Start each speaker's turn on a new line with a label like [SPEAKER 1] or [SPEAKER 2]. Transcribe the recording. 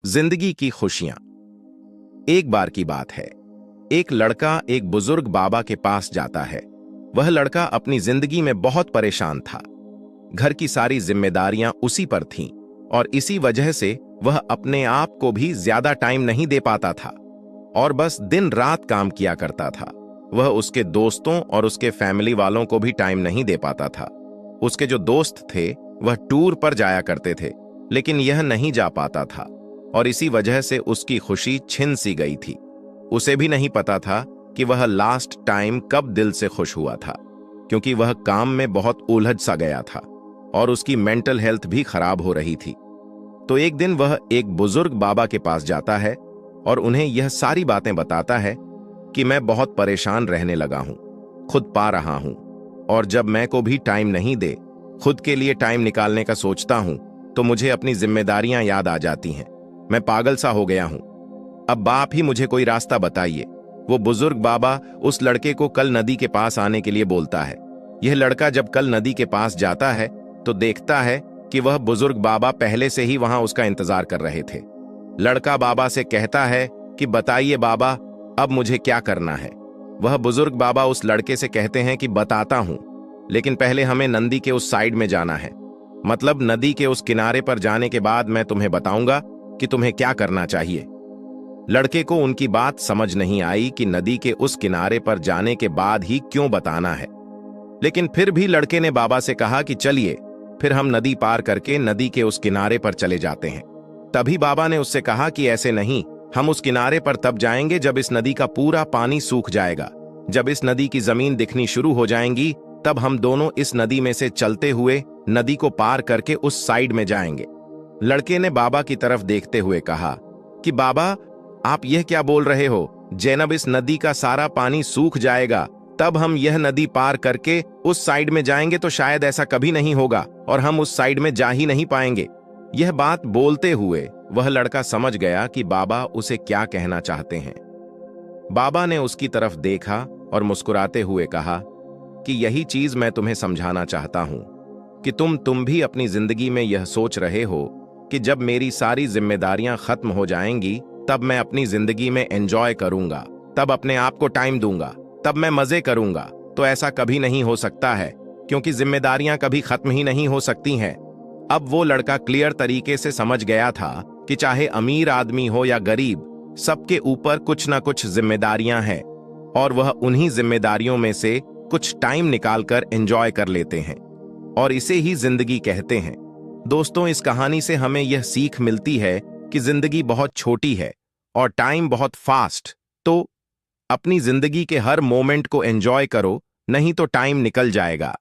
[SPEAKER 1] जिंदगी की खुशियां। एक बार की बात है, एक लड़का एक बुजुर्ग बाबा के पास जाता है। वह लड़का अपनी जिंदगी में बहुत परेशान था। घर की सारी जिम्मेदारियां उसी पर थीं और इसी वजह से वह अपने आप को भी ज्यादा टाइम नहीं दे पाता था और बस दिन रात काम किया करता था। वह उसके दोस्तों और उसके फैमिली वालों को भी टाइम नहीं दे पाता था। उसके जो दोस्त थे वह टूर पर जाया करते थे, लेकिन यह नहीं जा पाता था और इसी वजह से उसकी खुशी छिन सी गई थी। उसे भी नहीं पता था कि वह लास्ट टाइम कब दिल से खुश हुआ था, क्योंकि वह काम में बहुत उलझ सा गया था और उसकी मेंटल हेल्थ भी खराब हो रही थी। तो एक दिन वह एक बुजुर्ग बाबा के पास जाता है और उन्हें यह सारी बातें बताता है कि मैं बहुत परेशान रहने लगा हूं, खुद पा रहा हूं, और जब मैं को भी टाइम नहीं दे, खुद के लिए टाइम निकालने का सोचता हूं तो मुझे अपनी जिम्मेदारियां याद आ जाती हैं। मैं पागल सा हो गया हूं। अब आप ही मुझे कोई रास्ता बताइए। वो बुजुर्ग बाबा उस लड़के को कल नदी के पास आने के लिए बोलता है। यह लड़का जब कल नदी के पास जाता है तो देखता है कि वह बुजुर्ग बाबा पहले से ही वहां उसका इंतजार कर रहे थे। लड़का बाबा से कहता है कि बताइए बाबा, अब मुझे क्या करना है। वह बुजुर्ग बाबा उस लड़के से कहते हैं कि बताता हूं, लेकिन पहले हमें नदी के उस साइड में जाना है। मतलब नदी के उस किनारे पर जाने के बाद मैं तुम्हें बताऊंगा कि तुम्हें क्या करना चाहिए। लड़के को उनकी बात समझ नहीं आई कि नदी के उस किनारे पर जाने के बाद ही क्यों बताना है, लेकिन फिर भी लड़के ने बाबा से कहा कि चलिए फिर हम नदी पार करके नदी के उस किनारे पर चले जाते हैं। तभी बाबा ने उससे कहा कि ऐसे नहीं, हम उस किनारे पर तब जाएंगे जब इस नदी का पूरा पानी सूख जाएगा। जब इस नदी की जमीन दिखनी शुरू हो जाएंगी तब हम दोनों इस नदी में से चलते हुए नदी को पार करके उस साइड में जाएंगे। लड़के ने बाबा की तरफ देखते हुए कहा कि बाबा, आप यह क्या बोल रहे हो? जैनब इस नदी का सारा पानी सूख जाएगा तब हम यह नदी पार करके उस साइड में जाएंगे, तो शायद ऐसा कभी नहीं होगा और हम उस साइड में जा ही नहीं पाएंगे। यह बात बोलते हुए वह लड़का समझ गया कि बाबा उसे क्या कहना चाहते हैं। बाबा ने उसकी तरफ देखा और मुस्कुराते हुए कहा कि यही चीज मैं तुम्हें समझाना चाहता हूं कि तुम भी अपनी जिंदगी में यह सोच रहे हो कि जब मेरी सारी जिम्मेदारियां खत्म हो जाएंगी तब मैं अपनी जिंदगी में एंजॉय करूंगा, तब अपने आप को टाइम दूंगा, तब मैं मजे करूंगा। तो ऐसा कभी नहीं हो सकता है, क्योंकि जिम्मेदारियां कभी खत्म ही नहीं हो सकती हैं। अब वो लड़का क्लियर तरीके से समझ गया था कि चाहे अमीर आदमी हो या गरीब, सबके ऊपर कुछ ना कुछ जिम्मेदारियां हैं और वह उन्हीं जिम्मेदारियों में से कुछ टाइम निकालकर एंजॉय कर लेते हैं, और इसे ही जिंदगी कहते हैं। दोस्तों, इस कहानी से हमें यह सीख मिलती है कि जिंदगी बहुत छोटी है और टाइम बहुत फास्ट। तो अपनी जिंदगी के हर मोमेंट को एंजॉय करो, नहीं तो टाइम निकल जाएगा।